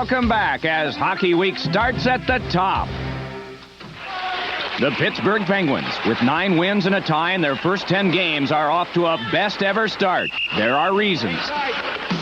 Welcome back as Hockey Week starts at the top. The Pittsburgh Penguins, with 9 wins and a tie in their first 10 games, are off to a best-ever start. There are reasons.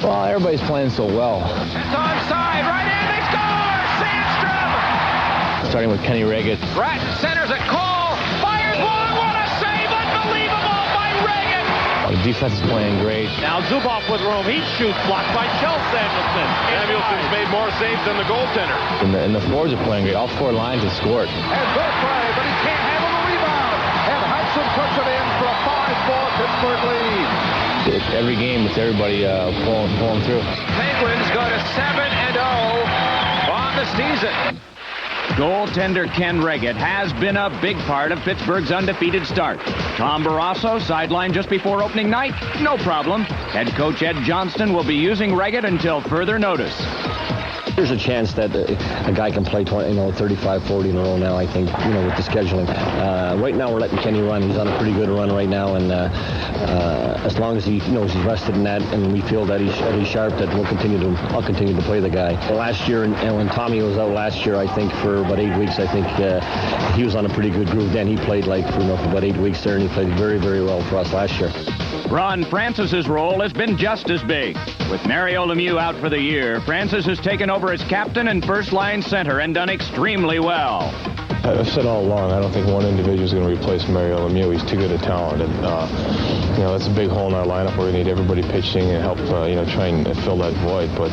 Well, everybody's playing so well. It's onside, right in, they score! Sandstrom! Starting with Kenny Reggett. Right, centers it, Cole, fires one, what a save, unbelievable by Reggett! The defense is playing great. Now Zubov with room, he shoots, blocked by Shel Samuelson. Samuelson's made more saves than the goaltender. And the forwards are playing great. All 4 lines have scored. And good play, but he can't handle the rebound. And Hudson puts it in for a 5-4 Pittsburgh lead. Every game, it's everybody pulling through. Penguins go to 7-0 on the season. Goaltender Ken Reggett has been a big part of Pittsburgh's undefeated start. Tom Barrasso sidelined just before opening night? No problem. Head coach Ed Johnston will be using Reggett until further notice. There's a chance that a guy can play 35, 40 in a row now, I think, with the scheduling. Right now, we're letting Kenny run. He's on a pretty good run right now, and as long as he knows he's rested in that, and we feel that he's sharp, that I'll continue to play the guy. Last year, and when Tommy was out last year, I think for about 8 weeks, I think he was on a pretty good groove. Then he played for about 8 weeks there, and he played very, very well for us last year. Ron Francis's role has been just as big. With Mario Lemieux out for the year, Francis has taken over as captain and first-line center and done extremely well. I've said all along, I don't think one individual is going to replace Mario Lemieux. He's too good a talent, and that's a big hole in our lineup. We're going to need everybody pitching and help, try and fill that void. But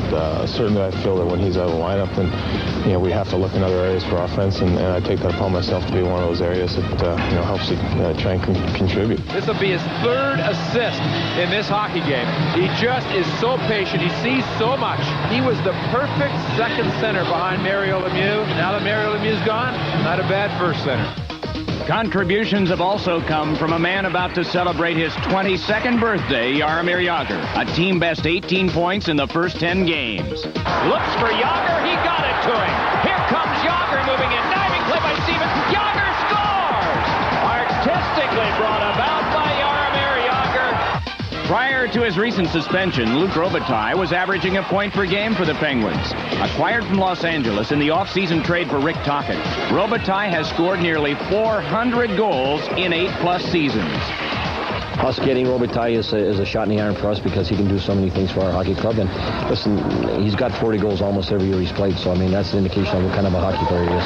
certainly, I feel that when he's out of the lineup, then we have to look in other areas for offense, and I take that upon myself to be one of those areas that helps to try and contribute. This will be his 3rd assist in this hockey game. He just is so patient. He sees so much. He was the perfect second center behind Mario Lemieux. Now that Mario Lemieux's gone, not a bad first center. Contributions have also come from a man about to celebrate his 22nd birthday, Jaromir Jagr. A team-best 18 points in the first 10 games. Looks for Jagr, he got it to him. Here comes Jagr moving in, diving play by Stevens. Jagr scores! Artistically brought about by Jaromir Jagr. Prior to his recent suspension, Luc Robitaille was averaging a point per game for the Penguins. Acquired from Los Angeles in the off-season trade for Rick Tocchet, Robitaille has scored nearly 400 goals in 8+ seasons. Us getting Robitaille is a shot in the arm for us because he can do so many things for our hockey club. And listen, he's got 40 goals almost every year he's played, so that's an indication of what kind of a hockey player he is.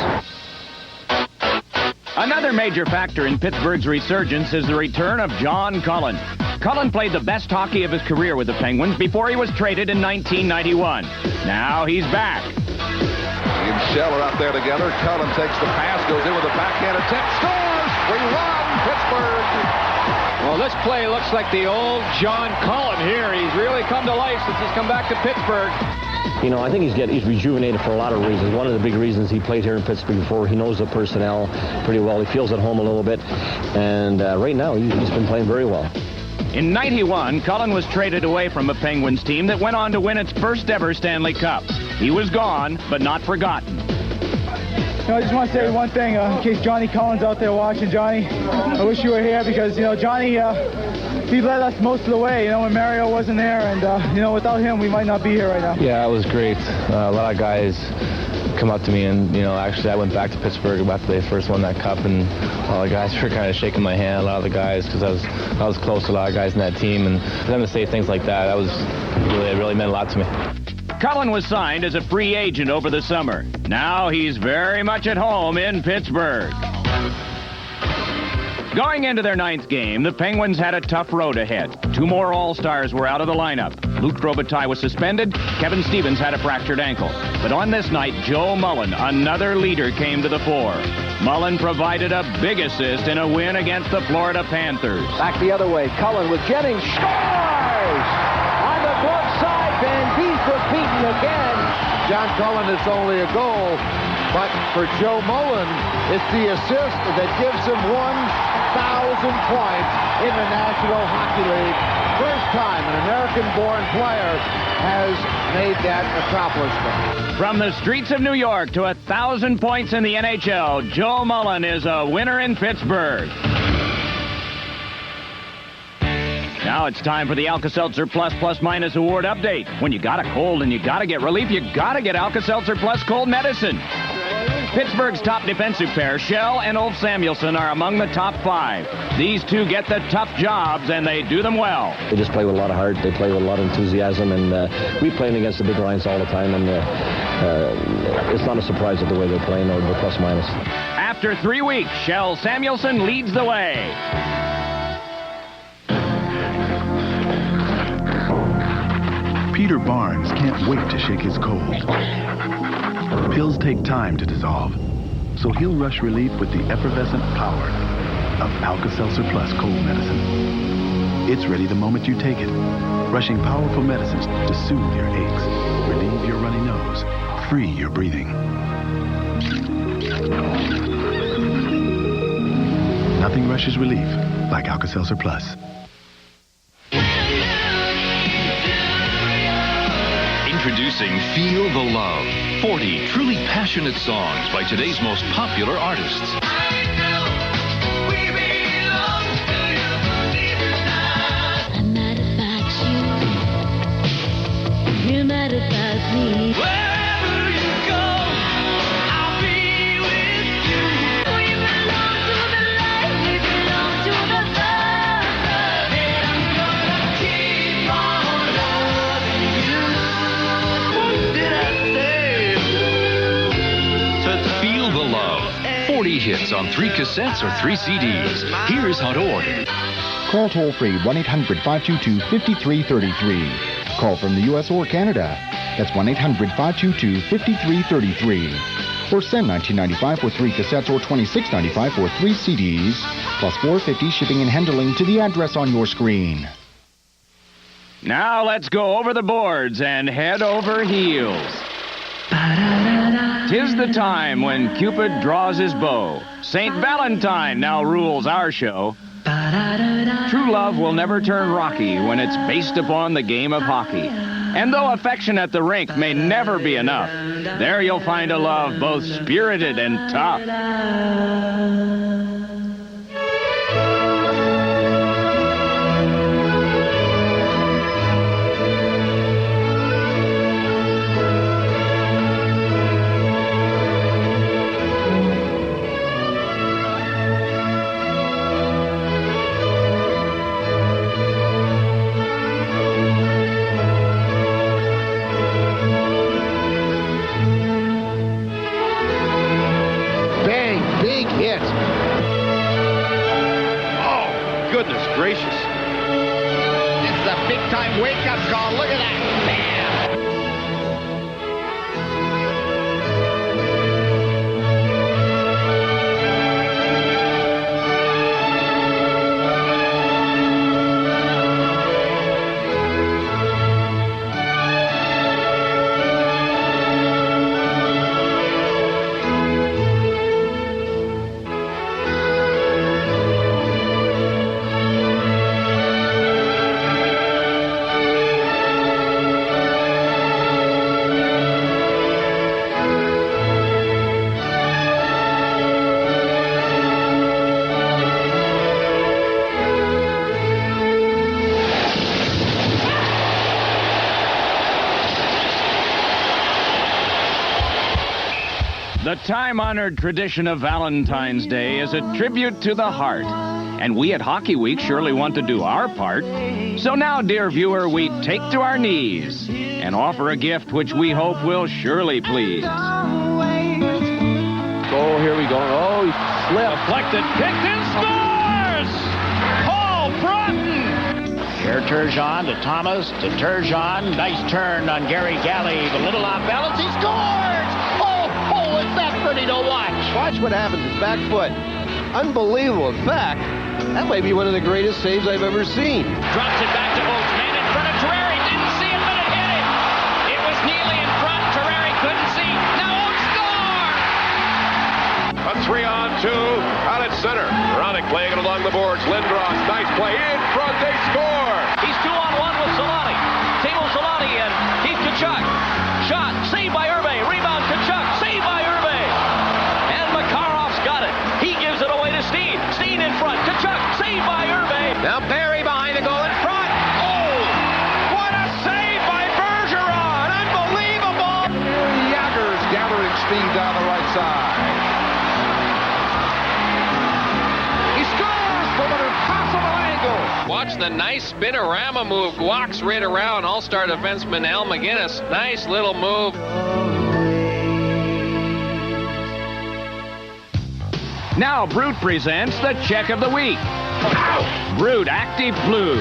Another major factor in Pittsburgh's resurgence is the return of John Cullen. Cullen played the best hockey of his career with the Penguins before he was traded in 1991. Now he's back. He and Shell are out there together. Cullen takes the pass, goes in with a backhand attempt, scores! We won, Pittsburgh! Well, this play looks like the old John Cullen here. He's really come to life since he's come back to Pittsburgh. I think he's rejuvenated for a lot of reasons. One of the big reasons he played here in Pittsburgh before. He knows the personnel pretty well. He feels at home a little bit. And right now, he's been playing very well. In '91, Cullen was traded away from a Penguins team that went on to win its first ever Stanley Cup. He was gone, but not forgotten. I just want to say one thing in case Johnny Cullen's out there watching. Johnny, I wish you were here because, Johnny, he led us most of the way, when Mario wasn't there. And, without him, we might not be here right now. Yeah, it was great. A lot of guys come up to me, and actually I went back to Pittsburgh after they first won that cup, and all the guys were kind of shaking my hand, a lot of the guys, because I was close to a lot of guys in that team, and for them to say things like that, it really meant a lot to me. Cullen was signed as a free agent over the summer. Now he's very much at home in Pittsburgh. Going into their 9th game, the Penguins had a tough road ahead. 2 more All-Stars were out of the lineup. Luc Robitaille was suspended. Kevin Stevens had a fractured ankle. But on this night, Joe Mullen, another leader, came to the fore. Mullen provided a big assist in a win against the Florida Panthers. Back the other way, Cullen with Jennings, scores! On the glove side, Van Diest was beaten again. John Cullen, it's only a goal, but for Joe Mullen, it's the assist that gives him 1,000 points in the National Hockey League. First time an American-born player has made that accomplishment. From the streets of New York to 1,000 points in the NHL, Joe Mullen is a winner in Pittsburgh. Now it's time for the Alka-Seltzer Plus Plus Minus Award update. When you got a cold and you got to get relief, you got to get Alka-Seltzer Plus Cold Medicine. Pittsburgh's top defensive pair, Shell and Ulf Samuelsson, are among the top 5. These two get the tough jobs, and they do them well. They just play with a lot of heart. They play with a lot of enthusiasm, and we play them against the big lines all the time, and it's not a surprise at the way they're playing or the plus-minus. After 3 weeks, Shell Samuelsson leads the way. Peter Barnes can't wait to shake his cold. Pills take time to dissolve, so he'll rush relief with the effervescent power of Alka-Seltzer Plus Cold Medicine. It's ready the moment you take it, rushing powerful medicines to soothe your aches, relieve your runny nose, free your breathing. Nothing rushes relief like Alka-Seltzer Plus. Introducing Feel the Love, 40 truly passionate songs by today's most popular artists. I'm mad about you. You're mad about me. Wherever you go, I'll be with you. We belong to the light, we belong to the fire. And I'm gonna keep on loving you. What did I say? Feel the Love, 40 hits on 3 cassettes or 3 CDs. Here's how to order. Call toll-free 1-800-522-5333. Call from the U.S. or Canada. That's 1-800-522-5333. Or send $19.95 for 3 cassettes or $26.95 for 3 CDs, plus $4.50 shipping and handling to the address on your screen. Now let's go over the boards and head over heels. 'Tis the time when Cupid draws his bow. St. Valentine now rules our show. True love will never turn rocky when it's based upon the game of hockey. And though affection at the rink may never be enough, there you'll find a love both spirited and tough. Goodness gracious. It's a big-time wake-up call. Look at that. Bam! The time-honored tradition of Valentine's Day is a tribute to the heart. And we at Hockey Week surely want to do our part. So now, dear viewer, we take to our knees and offer a gift which we hope will surely please. Oh, here we go. Oh, he slipped. Deflected, picked, and scores! Paul Broughton! Here Turgeon to Thomas, to Turgeon. Nice turn on Gary Galley. The little off balance, he scores! Oh, is that pretty to watch? Watch what happens. His back foot. Unbelievable. In fact, that might be one of the greatest saves I've ever seen. Drops it back to Oates. Man in front of Terreri. Didn't see it, but it hit him. It was Neely in front. Terreri couldn't see. Now Oates score! A 3-on-2 out at center. Ronick playing it along the boards. Lindros, nice play in front. They score! He's 2-on-1 with Solani. Table Solani and Keith Tkachuk. Shot. Saved by Urbe. Rebound Tkachuk. Saved by Urbe. And Makarov's got it. He gives it away to Steen. Steen in front. Tkachuk. Saved by Urbe. Now Barry behind the goal in front. Lightning speed down the right side. He scores from an impossible angle. Watch the nice spinorama move. Walks right around All-Star defenseman Al McGinnis. Nice little move. Now Brute presents the Check of the Week. Brute Active Blue.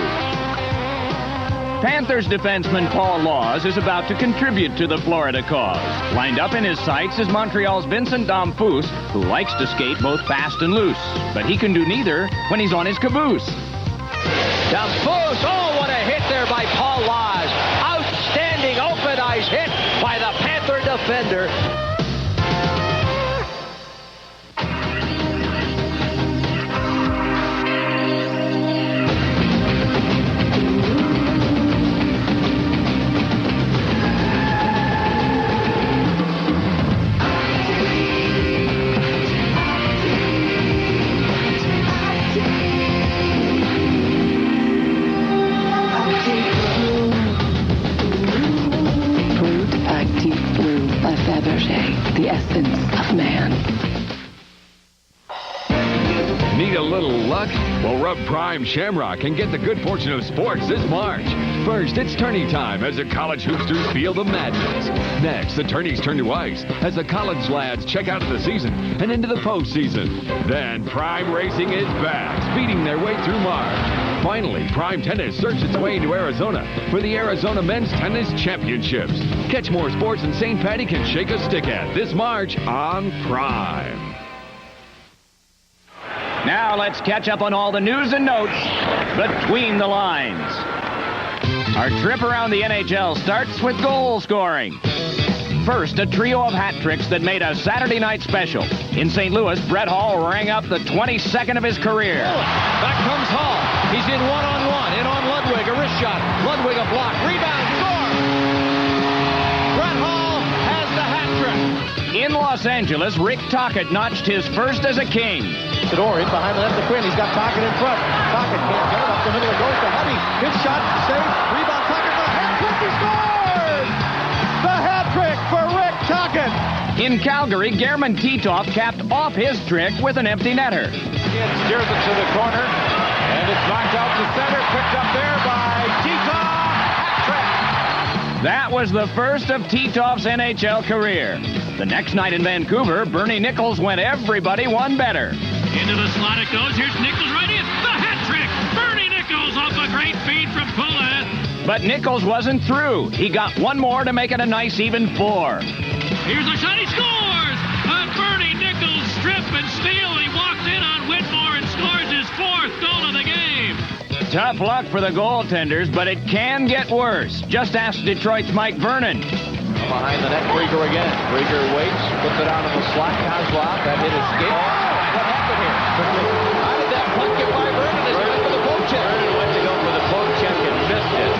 Panthers defenseman Paul Laws is about to contribute to the Florida cause. Lined up in his sights is Montreal's Vincent Damphousse, who likes to skate both fast and loose. But he can do neither when he's on his caboose. Damphousse, oh, what a hit there by Paul Laws. Outstanding open ice hit by the Panther defender. The essence of man. Need a little luck? Well, rub Prime Shamrock and get the good fortune of sports this March. First, it's tourney time as the college hoopsters feel the madness. Next, the tourneys turn to ice as the college lads check out the season and into the postseason. Then, Prime Racing is back, speeding their way through March. Finally, Prime Tennis searched its way into Arizona for the Arizona Men's Tennis Championships. Catch more sports than St. Patty can shake a stick at this March on Prime. Now let's catch up on all the news and notes between the lines. Our trip around the NHL starts with goal scoring. First, a trio of hat tricks that made a Saturday night special. In St. Louis, Brett Hall rang up the 22nd of his career. Back comes Hall. He's in one-on-one. In on Ludwig. A wrist shot. Ludwig a block. Rebound. Score! Brett Hall has the hat trick. In Los Angeles, Rick Tocchet notched his first as a King. Sador in behind the net to Quinn. He's got Tocchet in front. Tocchet can't get it up the middle. It goes to Hubby. Good shot. Save. Rebound. Tocchet for the hat trick. He scores! The hat trick for Rick Tocchet. In Calgary, German Titov capped off his trick with an empty netter. It steers it to the corner. And it's knocked out to center. Picked up there by Titov. Hat trick. That was the first of Titov's NHL career. The next night in Vancouver, Bernie Nichols went everybody one better. Into the slot it goes. Here's Nichols right in. The hat trick. Bernie Nichols off a great feed from Pula. But Nichols wasn't through. He got one more to make it a nice even 4. Here's a shot. He scores. A Bernie Nichols strip and steal. He walks in on Whitmore and scores his 4th goal of the game. Tough luck for the goaltenders, but it can get worse. Just ask Detroit's Mike Vernon. Behind the net, Krieger again. Krieger waits, puts it out of the slot. Kozlov, that hit escape. What happened here? How did that puck get by Vernon? Is he for the poke check? Vernon went to go for the poke check and missed it.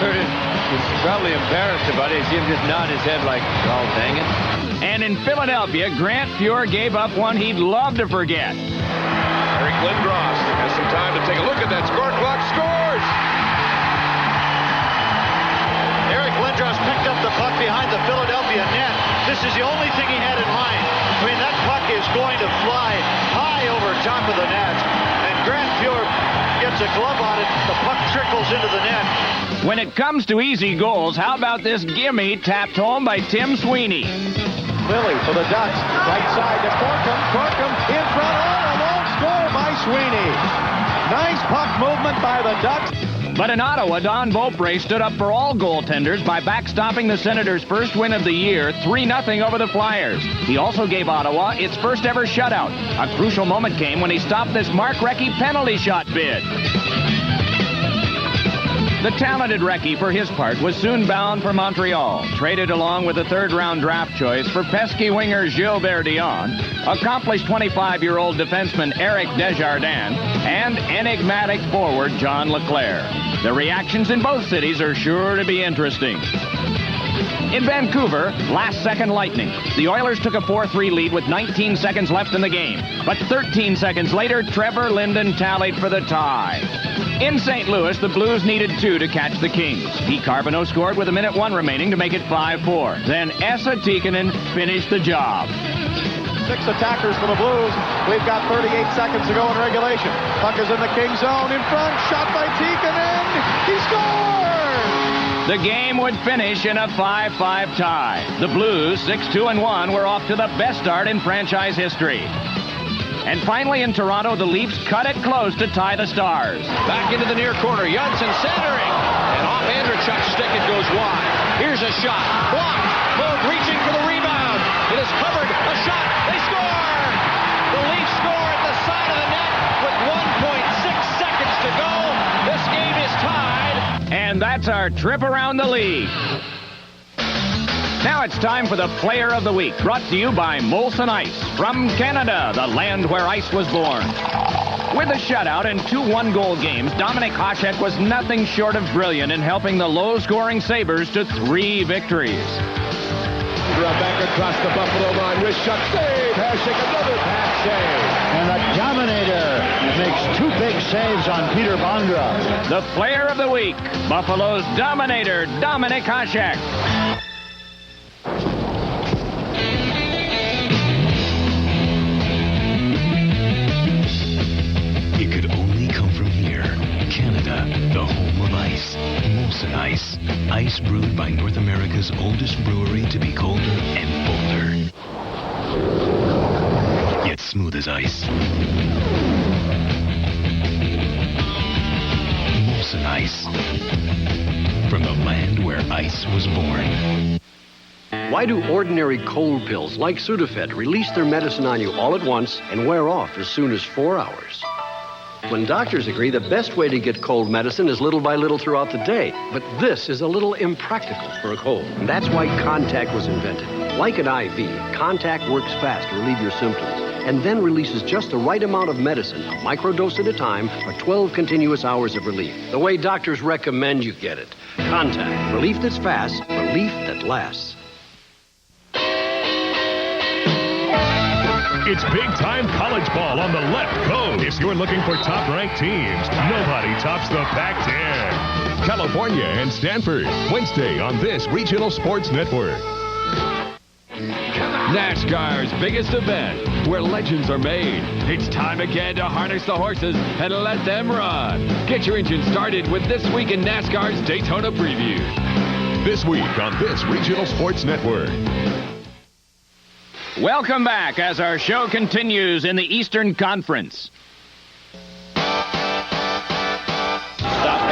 Vernon was probably embarrassed about it. He seemed to just nod his head like, oh, dang it. And in Philadelphia, Grant Fuhr gave up one he'd love to forget. Eric Lindros has some time to take a look at that score clock. Scores! Eric Lindros picked up the puck behind the Philadelphia net. This is the only thing he had in mind. I mean, that puck is going to fly high over top of the net. And Grant Fuhr gets a glove on it. The puck trickles into the net. When it comes to easy goals, how about this gimme tapped home by Tim Sweeney? Lilly for the Ducks. Right side to Corkum. Corkum in front. Oh, a long score by Sweeney. Nice puck movement by the Ducks. But in Ottawa, Don Beaupre stood up for all goaltenders by backstopping the Senators' first win of the year, 3-0 over the Flyers. He also gave Ottawa its first ever shutout. A crucial moment came when he stopped this Mark Recchi penalty shot bid. The talented Recchi, for his part, was soon bound for Montreal, traded along with a third-round draft choice for pesky winger Gilbert Dion, accomplished 25-year-old defenseman Eric Desjardins, and enigmatic forward John LeClair. The reactions in both cities are sure to be interesting. In Vancouver, last-second lightning. The Oilers took a 4-3 lead with 19 seconds left in the game. But 13 seconds later, Trevor Linden tallied for the tie. In St. Louis, the Blues needed 2 to catch the Kings. Pete Carbono scored with 1:01 remaining to make it 5-4. Then Esa Tikkanen finished the job. 6 attackers for the Blues. We've got 38 seconds to go in regulation. Puck is in the King zone. In front, shot by Tikkanen. He scores! The game would finish in a 5-5 tie. The Blues, 6-2-1, were off to the best start in franchise history. And finally in Toronto, the Leafs cut it close to tie the Stars. Back into the near corner. Janssen centering. And off Andrechuk's stick, it goes wide. Here's a shot. Blocked. Moog reaching for the rebound. It is covered. A shot. They score! The Leafs score at the side of the net with 1.6 seconds to go. This game is tied. And that's our trip around the league. Now it's time for the Player of the Week, brought to you by Molson Ice. From Canada, the land where ice was born. With a shutout and 2 one-goal games, Dominik Hasek was nothing short of brilliant in helping the low-scoring Sabres to 3 victories. Back across the Buffalo line, wrist shot save. Hasek another pass save. And the Dominator makes 2 big saves on Peter Bondra. The Player of the Week, Buffalo's Dominator, Dominik Hasek. It could only come from here. Canada, the home of ice. Molson Ice. Ice brewed by North America's oldest brewery to be colder and bolder. Yet smooth as ice. Molson Ice. From the land where ice was born. Why do ordinary cold pills like Sudafed release their medicine on you all at once and wear off as soon as 4 hours? When doctors agree the best way to get cold medicine is little by little throughout the day. But this is a little impractical for a cold. And that's why Contact was invented. Like an IV, Contact works fast to relieve your symptoms and then releases just the right amount of medicine, a microdose at a time, for 12 continuous hours of relief. The way doctors recommend you get it. Contact. Relief that's fast, relief that lasts. It's big-time college ball on the left coast. If you're looking for top-ranked teams, nobody tops the Pac-10. California and Stanford, Wednesday on this regional sports network. NASCAR's biggest event, where legends are made. It's time again to harness the horses and let them run. Get your engine started with This Week in NASCAR's Daytona Preview. This week on this regional sports network. Welcome back as our show continues in the Eastern Conference. Stopped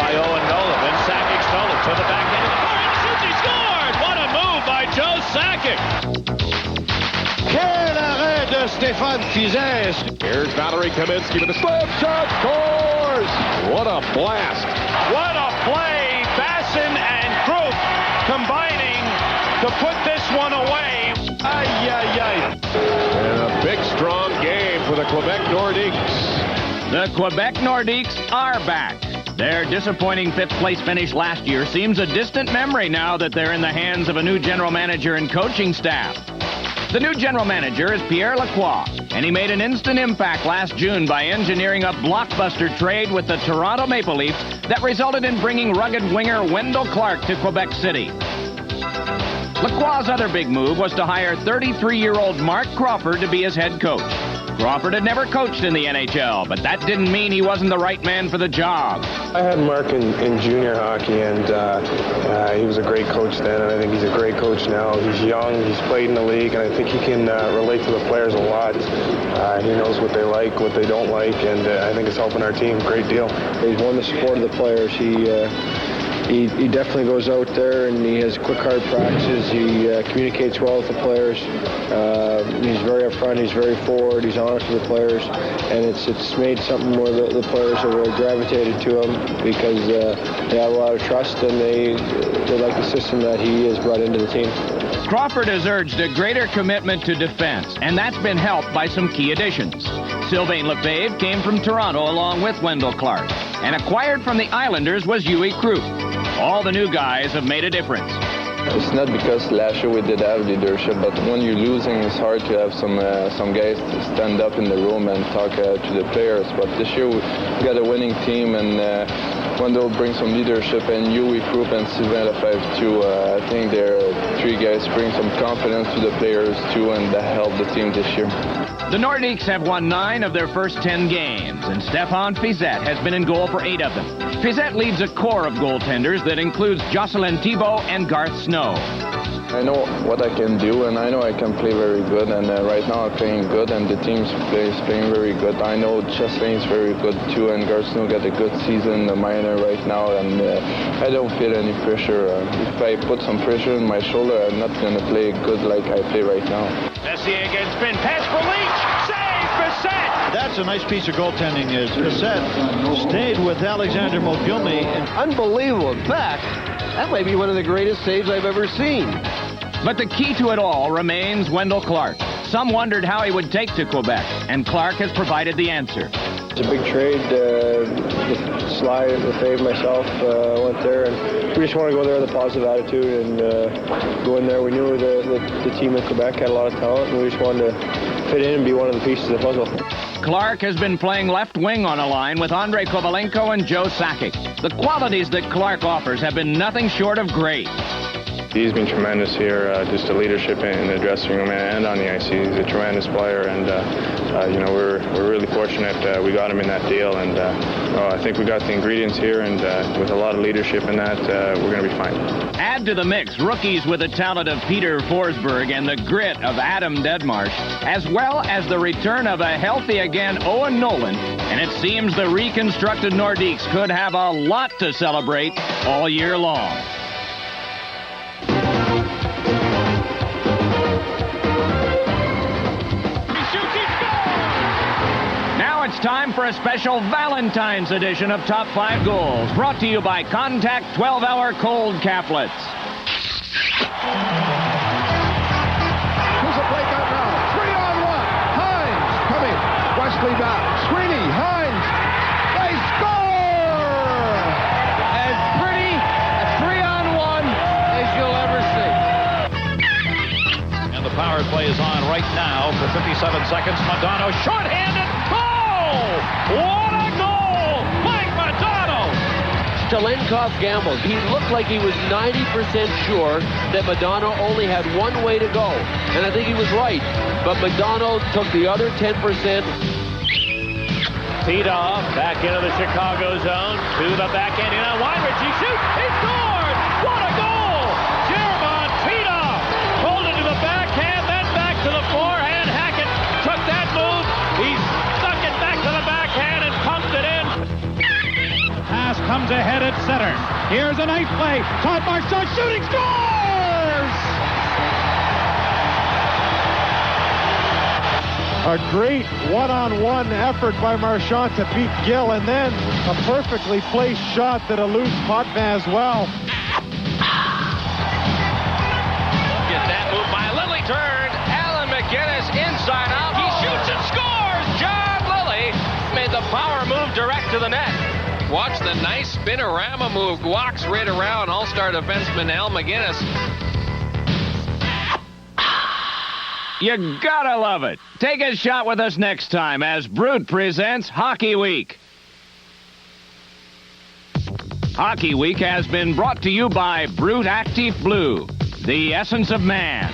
by Owen Nolan. Then Sakic stole it to the back end of the corner. And shoots, he scored! What a move by Joe Sakic! Quel arrêt de Stéphane Fizet. Here's Valerie Kaminsky with a slap shot. Scores! What a blast. What a play! Bassin and Krug combining to put this one away. Ay, ay, ay. And a big, strong game for the Quebec Nordiques. The Quebec Nordiques are back. Their disappointing 5th-place finish last year seems a distant memory now that they're in the hands of a new general manager and coaching staff. The new general manager is Pierre Lacroix, and he made an instant impact last June by engineering a blockbuster trade with the Toronto Maple Leafs that resulted in bringing rugged winger Wendel Clark to Quebec City. Lacroix's other big move was to hire 33-year-old Mark Crawford to be his head coach. Crawford had never coached in the NHL, but that didn't mean he wasn't the right man for the job. I had Mark in junior hockey, and he was a great coach then, and I think he's a great coach now. He's young, he's played in the league, and I think he can relate to the players a lot. He knows what they like, what they don't like, and I think it's helping our team a great deal. He's won the support of the players. He definitely goes out there and he has quick, hard practices. He communicates well with the players. He's very upfront. He's very forward. He's honest with the players, and it's made something where the players have really gravitated to him because they have a lot of trust and they like the system that he has brought into the team. Crawford has urged a greater commitment to defense, and that's been helped by some key additions. Sylvain Lefebvre came from Toronto along with Wendel Clark, and acquired from the Islanders was Yui Krug. All the new guys have made a difference. It's not because last year we did have leadership, but when you're losing, it's hard to have some guys to stand up in the room and talk to the players. But this year we got a winning team, and Wendel brings some leadership, and Yui Krupp and Sylvain Lefebvre too. I think their three guys bring some confidence to the players too, and that helped the team this year. The Nordiques have won 9 of their first 10 games, and Stéphane Fiset has been in goal for 8 of them. Fiset leads a core of goaltenders that includes Jocelyn Thibault and Garth Snow. I know what I can do, and I know I can play very good, and right now I'm playing good, and the team's playing very good. I know Jocelyn is very good too, and Garth Snow got a good season in the minor right now, and I don't feel any pressure. If I put some pressure on my shoulder, I'm not going to play good like I play right now. Messier against spin, pass for Leach, save Bissett! That's a nice piece of goaltending. Bissett stayed with Alexander Mogilny. Unbelievable. In fact, that might be one of the greatest saves I've ever seen. But the key to it all remains Wendel Clark. Some wondered how he would take to Quebec, and Clark has provided the answer. It's a big trade. Sly, Lefebvre, myself went there, and we just want to go there with a positive attitude and go in there. We knew the team in Quebec had a lot of talent, and we just wanted to fit in and be one of the pieces of the puzzle. Clark has been playing left wing on a line with Andrei Kovalenko and Joe Sakic. The qualities that Clark offers have been nothing short of great. He's been tremendous here, just the leadership in the dressing room and on the ice. He's a tremendous player, and we're really fortunate we got him in that deal. And I think we got the ingredients here, and with a lot of leadership in that, we're going to be fine. Add to the mix rookies with the talent of Peter Forsberg and the grit of Adam Deadmarsh, as well as the return of a healthy again Owen Nolan, and it seems the reconstructed Nordiques could have a lot to celebrate all year long. It's time for a special Valentine's edition of Top 5 Goals, brought to you by Contact 12-Hour Cold Caplets. Here's a breakout now. 3-on-1. Hines coming. Wesley back. Sweeney. Hines. They score! As pretty a 3-on-1 as you'll ever see. And the power play is on right now for 57 seconds. Madonna shorthanded. What a goal! Mike Madonna! Stalenkov gambled. He looked like he was 90% sure that Madonna only had one way to go. And I think he was right. But Madonna took the other 10%. Teed off, back into the Chicago zone, to the backhand in on Weinrich. He shoots! He scored! What a goal! Jaromir Jagr pulled it to the backhand, then back to the forehand. Hackett took that move. He stuck it back to the backhand and pumped it in. Pass comes ahead at center. Here's a nice play. Todd Marchand shooting, scores! A great one-on-one effort by Marchand to beat Gill, and then a perfectly placed shot that eludes Potvin as well. Look at that move by Lilly turned. Alan McGinnis inside out. He shoots and scores. John Lilly made the power move direct to the net. Watch the nice spinorama move. Walks right around all-star defenseman Al McGinnis. You gotta love it. Take a shot with us next time as Brute presents Hockey Week. Hockey Week has been brought to you by Brute Active Blue, the essence of man.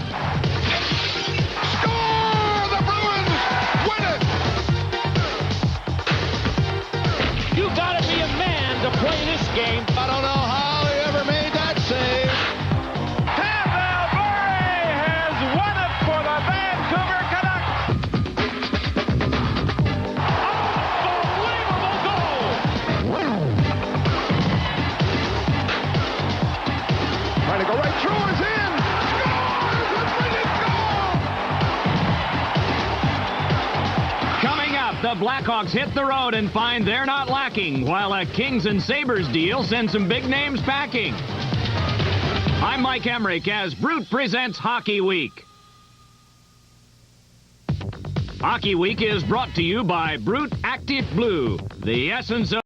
Score! The Bruins win it! You gotta be a man to play this game. I don't know how he ever made that save. Pavel Bure has won it for the Vancouver Canucks. Unbelievable goal! Trying to go right through is in. Scores! A brilliant goal! Coming up, the Blackhawks hit the road and find they're not lacking, while a Kings and Sabres deal sends some big names packing. I'm Mike Emmerich as Brute presents Hockey Week. Hockey Week is brought to you by Brute Active Blue, the essence of